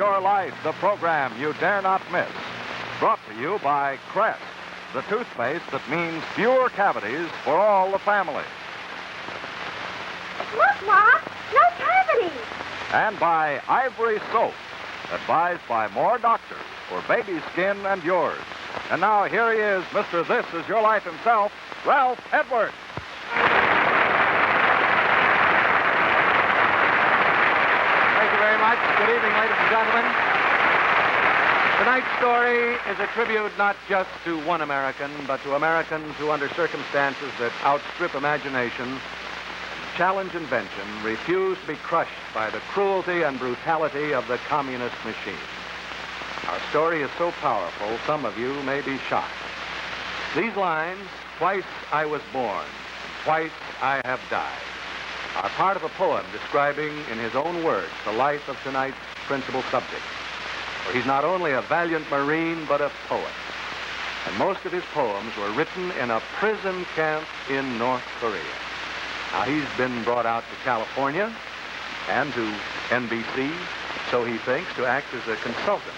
Your Life, the program you dare not miss. Brought to you by Crest, the toothpaste that means fewer cavities for all the family. Look, Mom, no cavities. And by Ivory Soap, advised by more doctors for baby skin and yours. And now here he is, Mr. This Is Your Life himself, Ralph Edwards. Thank you very much. Good evening, ladies and gentlemen. Tonight's story is a tribute not just to one American, but to Americans who, under circumstances that outstrip imagination, challenge invention, refuse to be crushed by the cruelty and brutality of the communist machine. Our story is so powerful, some of you may be shocked. These lines, "Twice I was born, twice I have died," are part of a poem describing, in his own words, the life of tonight's principal subject. For he's not only a valiant Marine, but a poet. And most of his poems were written in a prison camp in North Korea. Now, he's been brought out to California and to NBC, so he thinks, to act as a consultant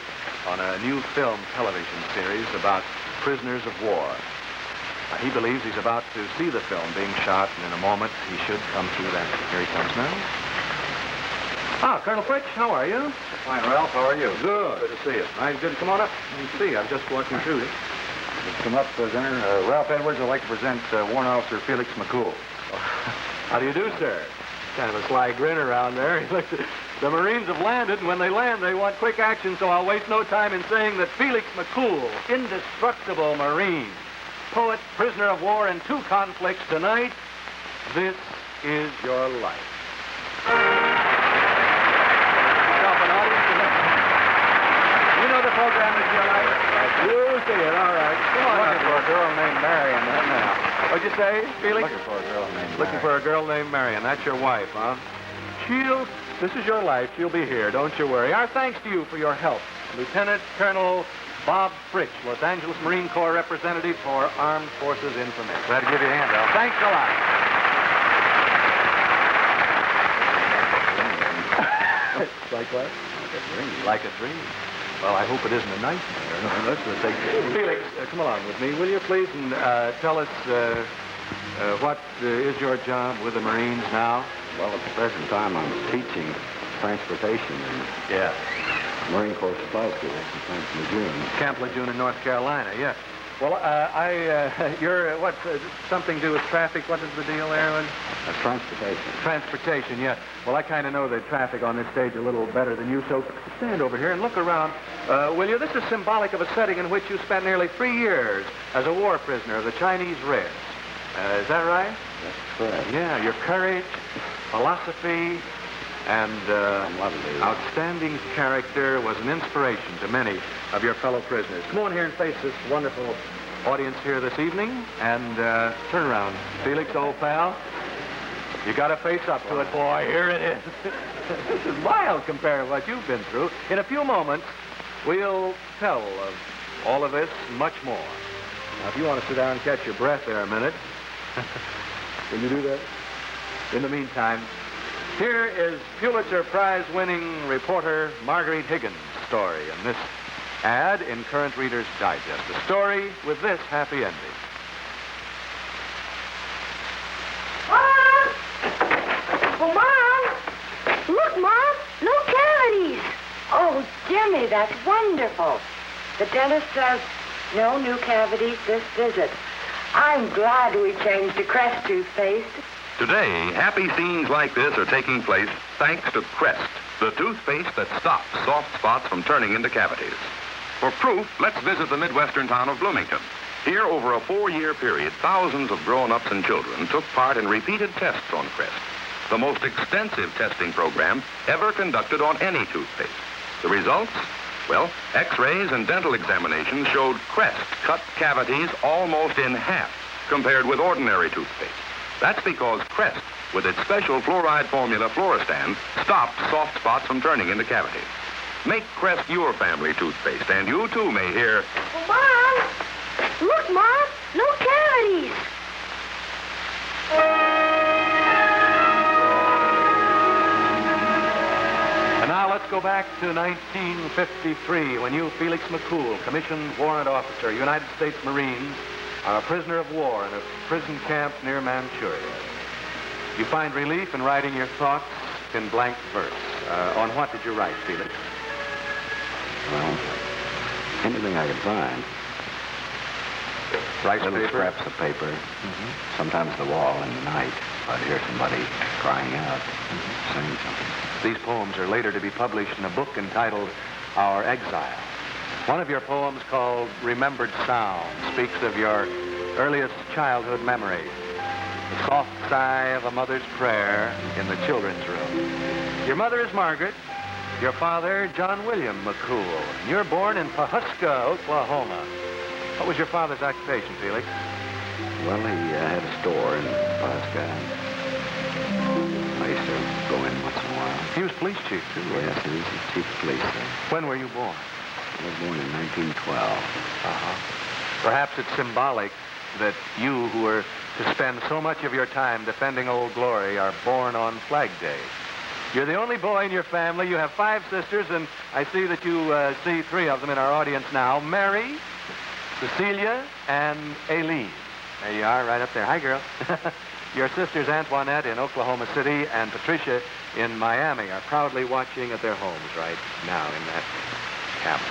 on a new film television series about prisoners of war. Now, he believes he's about to see the film being shot, and in a moment he should come through that. Here he comes now. Ah, Colonel Fritch, how are you? Fine, Ralph. How are you? Good. Good to see you. Right, good. Come on up and see. I'm just walking through it. Come up, Senator. Ralph Edwards, I'd like to present Warrant Officer Felix McCool. How do you do, sir? Kind of a sly grin around there. He looks at, the Marines have landed, and when they land, they want quick action, so I'll waste no time in saying that Felix McCool, indestructible Marine, poet, prisoner of war in 2 conflicts tonight, this is your life. Yourself an audience tonight. You know the program is your life? You see it, all right. Come on. Looking for a girl named Marion. What'd you say, Felix? Looking for a girl named Marion. Looking for a girl named Marion. That's your wife, huh? This is your life. She'll be here. Don't you worry. Our thanks to you for your help. Lieutenant Colonel Bob Fritch, Los Angeles Marine Corps representative for Armed Forces Information. Glad to give you a hand, Ralph. Thanks a lot. Like what? Like a dream. Like a dream. Well, I hope it isn't a nightmare. No, that's what they say. Felix, come along with me, will you, please, and tell us what is your job with the Marines now? Well, at the present time, I'm teaching transportation in Marine Corps Supply School in Camp Lejeune. Camp Lejeune in North Carolina, yes. Well, you're, something to do with traffic? What is the deal there? Transportation. Transportation, yeah. Well, I kind of know the traffic on this stage a little better than you, so stand over here and look around. Will you? This is symbolic of a setting in which you spent nearly 3 years as a war prisoner of the Chinese Reds. Is that right? That's correct. Yeah, your courage, philosophy, and outstanding character was an inspiration to many of your fellow prisoners. Come on here and face this wonderful audience here this evening, and turn around. Felix, old pal, you got to face up to it, boy. Here it is. This is mild compared to what you've been through. In a few moments, we'll tell of all of this and much more. Now, if you want to sit down and catch your breath there a minute, can you do that? In the meantime, here is Pulitzer Prize-winning reporter Marguerite Higgins' story in this ad in Current Reader's Digest. A story with this happy ending. Mom! Oh, Mom! Look, Mom, no cavities. Oh, Jimmy, that's wonderful. The dentist says no new cavities this visit. I'm glad we changed to Crest toothpaste. Today, happy scenes like this are taking place thanks to Crest, the toothpaste that stops soft spots from turning into cavities. For proof, let's visit the Midwestern town of Bloomington. Here, over a 4-year period, thousands of grown-ups and children took part in repeated tests on Crest, the most extensive testing program ever conducted on any toothpaste. The results? Well, x-rays and dental examinations showed Crest cut cavities almost in half compared with ordinary toothpaste. That's because Crest, with its special fluoride formula Fluoristan, stops soft spots from turning into cavities. Make Crest your family toothpaste, and you too may hear... Oh, Mom! Look, Mom, no cavities. And now let's go back to 1953 when you, Felix McCool, commissioned warrant officer, United States Marines, are a prisoner of war in a prison camp near Manchuria. You find relief in writing your thoughts in blank verse. On what did you write, Felix? Well, anything I could find. Rice Little paper? scraps of paper. Sometimes the wall in the night. I'd hear somebody crying out, saying something. These poems are later to be published in a book entitled Our Exile. One of your poems, called Remembered Sound, speaks of your earliest childhood memories. The soft sigh of a mother's prayer in the children's room. Your mother is Margaret. Your father, John William McCool. You're born in Pawhuska, Oklahoma. What was your father's occupation, Felix? Well, he had a store in Pawhuska. I used to go in once in a while. He was police chief, too. Yes, he was the chief of police there. When were you born? I was born in 1912. Perhaps it's symbolic that you, who were to spend so much of your time defending Old Glory, are born on Flag Day. You're the only boy in your family. You have 5 sisters, and I see that you see 3 of them in our audience now. Mary, Cecilia, and Aileen. There you are, right up there. Hi, girl. Your sisters Antoinette in Oklahoma City and Patricia in Miami are proudly watching at their homes right now in that cabin.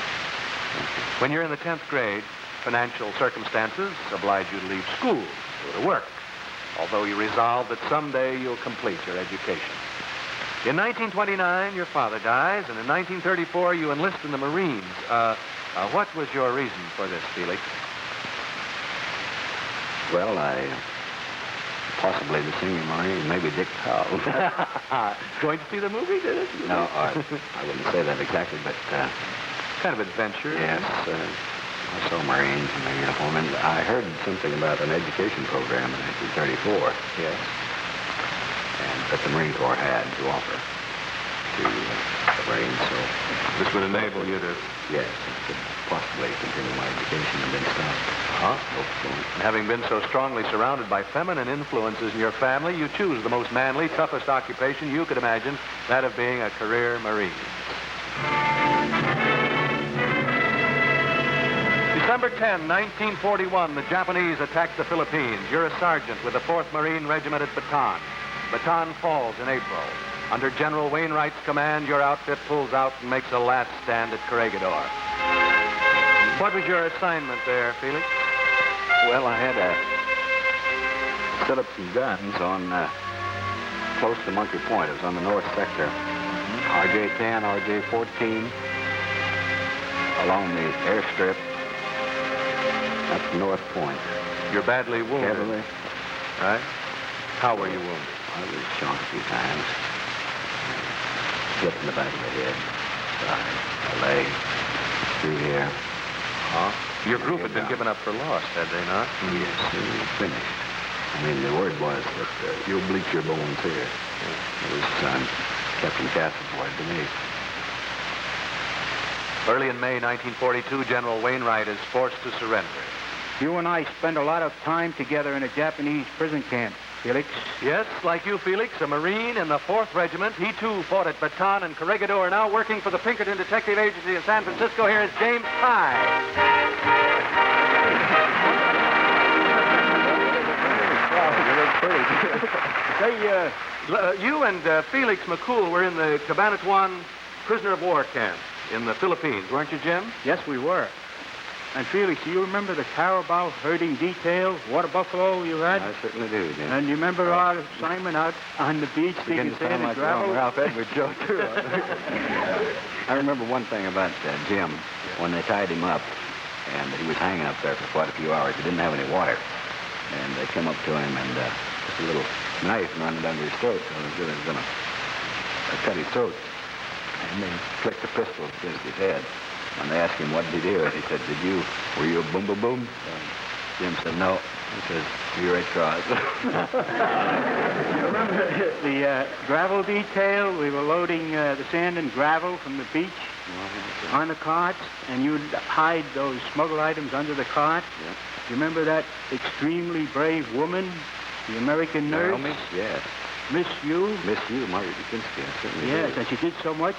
When you're in the 10th grade, financial circumstances oblige you to leave school, go to work, although you resolve that someday you'll complete your education. In 1929, your father dies, and in 1934, you enlist in the Marines. What was your reason for this, Felix? Well, possibly the singing Marine, maybe Dick Powell. Going to see the movie, did it? No, I wouldn't say that exactly, but... kind of adventure. Yes, I saw Marines in their uniform, and I heard something about an education program in 1934. Yes. And that the Marine Corps had to offer to the Marines, so... This would enable you to... Yes, I could possibly continue my education and then stop. And having been so strongly surrounded by feminine influences in your family, you choose the most manly, toughest occupation you could imagine, that of being a career Marine. December 10, 1941, the Japanese attacked the Philippines. You're a sergeant with the 4th Marine Regiment at Bataan. Bataan falls in April. Under General Wainwright's command, your outfit pulls out and makes a last stand at Corregidor. What was your assignment there, Felix? Well, I had to set up some guns on close to Monkey Point. It was on the north sector. RJ-10, RJ-14, along the airstrip at the North Point. You're badly wounded. Cavalry. Right? How were you wounded? I was shot a few times. Hit in the back of the head, side, the leg, through here. Your group had been given up for lost, had they not? Yes, it was finished. I mean, the word was that you'll bleach your bones here. It was Captain Cass's word to me. Early in May 1942, General Wainwright is forced to surrender. You and I spent a lot of time together in a Japanese prison camp, Felix. Yes, like you, Felix, a Marine in the 4th Regiment. He, too, fought at Bataan and Corregidor, now working for the Pinkerton Detective Agency in San Francisco. Here is James Pye. You and Felix McCool were in the Cabanatuan prisoner of war camp in the Philippines, weren't you, Jim? Yes, we were. And Felix, do you remember the carabao herding detail, water buffalo you had? I certainly do, Jim. And you remember our assignment out on the beach digging sand and gravel? Ralph Edwards joke, too. I remember one thing about Jim. When they tied him up, and he was hanging up there for quite a few hours. He didn't have any water. And they came up to him and just a little knife and run it under his throat. So they was going to cut his throat. And they flicked the pistol against his head. When they asked him what did he do, he said, were you a boom, boom, boom? Jim said, no. He says, you're Red Cross. Remember the gravel detail? We were loading the sand and gravel from the beach on the carts, and you'd hide those smuggled items under the cart. Yep. You remember that extremely brave woman, the American nurse? Yes. Miss you. Miss you, Margaret Ukinsky. I certainly Yes, do. and she did so much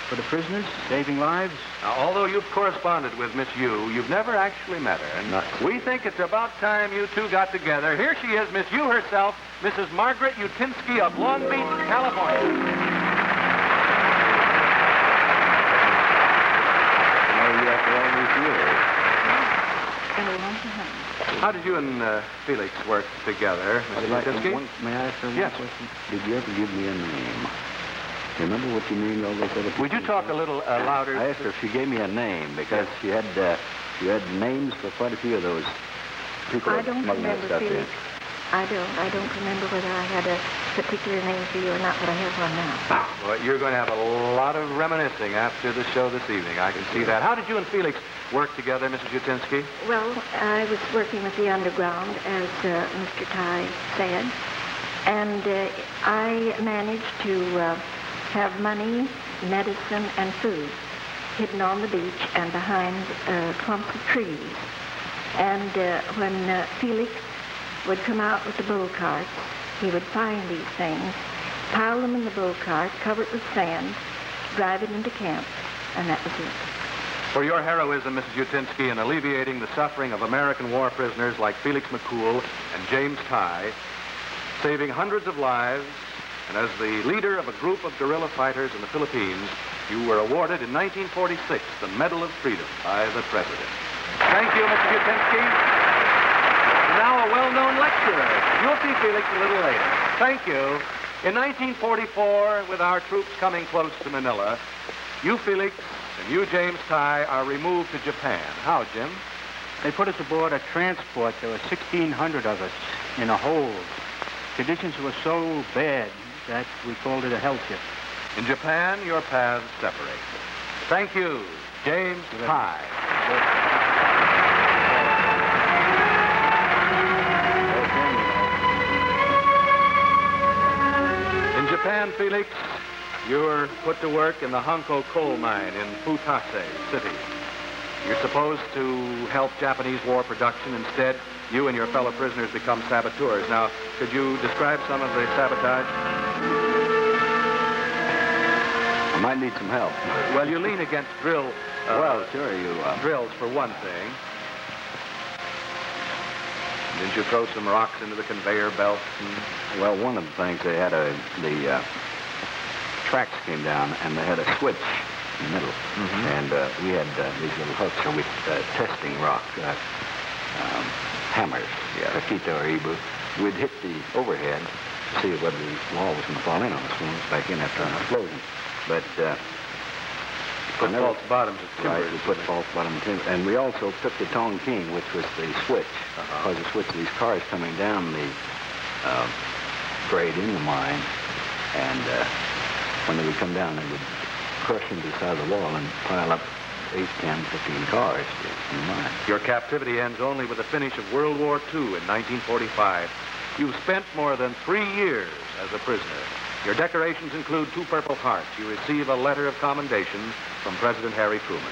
for the prisoners, saving lives. Now, although you've corresponded with Miss Yu, you've never actually met her. And Not- we think it's about time you two got together. Here she is, Miss Yu herself, Mrs. Margaret Utinsky of Long Beach, California. How did you and Felix work together, Mrs. Utinsky? May I ask her one Yes. question? Did you ever give me a name? Do you remember what you named all those other people? Would you talk a little louder? I asked her if she gave me a name because she had names for quite a few of those people I that don't smuggled that remember, stuff in. Felix. I don't remember whether I had a particular name for you or not, but I have one now. Well, you're going to have a lot of reminiscing after the show this evening. I can see that. How did you and Felix work together, Mrs. Utinsky? Well, I was working with the underground, as Mr. Ty said, and I managed to have money, medicine, and food hidden on the beach and behind clumps of trees. And when Felix would come out with the bull carts, he would find these things, pile them in the bull cart, cover it with sand, drive it into camp, and that was it. For your heroism, Mrs. Utinsky, in alleviating the suffering of American war prisoners like Felix McCool and James Ty, saving hundreds of lives, and as the leader of a group of guerrilla fighters in the Philippines, you were awarded in 1946 the Medal of Freedom by the President. Thank you, Mrs. Utinsky. Now a well-known lecturer. You'll see Felix a little later. Thank you. In 1944, with our troops coming close to Manila, you, Felix, and you, James Ty, are removed to Japan. How, Jim? They put us aboard a transport. There were 1,600 of us in a hold. Conditions were so bad that we called it a hell ship. In Japan, your paths separate. Thank you, James Ty. In Japan, Felix, you're put to work in the Hanko coal mine in Futase City. You're supposed to help Japanese war production. Instead, you and your fellow prisoners become saboteurs. Now, could you describe some of the sabotage? I might need some help. Well, you lean against drills, Sure, drills for one thing. Didn't you throw some rocks into the conveyor belt? Well, one of the things they had the tracks came down and they had a switch in the middle, and we had these little hooks with testing rock hammers, Taquito or Ibu. We'd hit the overhead to see whether the wall was going to fall in on us when it was back in after an explosion. But Put false bottoms at right, timbers. we put false bottom timber, and we also took the Tong King, which was the switch. Because the switch of these cars coming down the grade in the mine, and when they would come down, they would crush into the side of the wall and pile up 8, 10, 15 cars in the mine. Your captivity ends only with the finish of World War II in 1945. You've spent more than 3 years as a prisoner. Your decorations include 2 Purple Hearts. You receive a letter of commendation from President Harry Truman.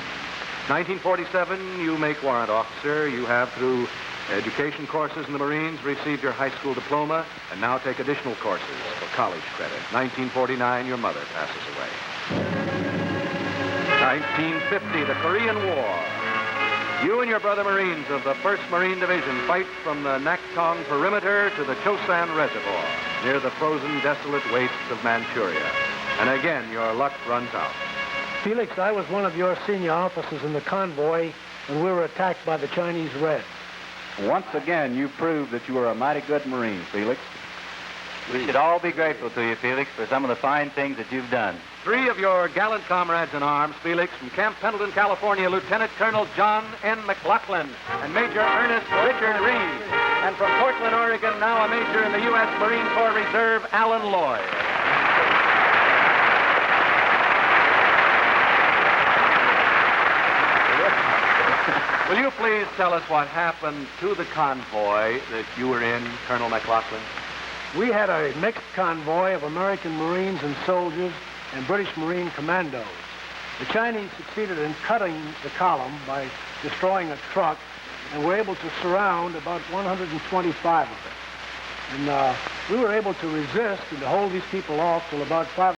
1947, you make warrant officer. You have, through education courses in the Marines, received your high school diploma and now take additional courses for college credit. 1949, your mother passes away. 1950, the Korean War. You and your brother Marines of the 1st Marine Division fight from the Naktong perimeter to the Chosan Reservoir, near the frozen, desolate wastes of Manchuria. And again, your luck runs out. Felix, I was one of your senior officers in the convoy when we were attacked by the Chinese Reds. Once again, you proved that you were a mighty good Marine, Felix. We should all be grateful to you, Felix, for some of the fine things that you've done. 3 of your gallant comrades in arms, Felix, from Camp Pendleton, California, Lieutenant Colonel John N. McLaughlin and Major Ernest Richard Reed. And from Portland, Oregon, now a major in the U.S. Marine Corps Reserve, Alan Lloyd. Will you please tell us what happened to the convoy that you were in, Colonel McLaughlin? We had a mixed convoy of American Marines and soldiers and British Marine commandos. The Chinese succeeded in cutting the column by destroying a truck and were able to surround about 125 of it. And we were able to resist and to hold these people off till about 5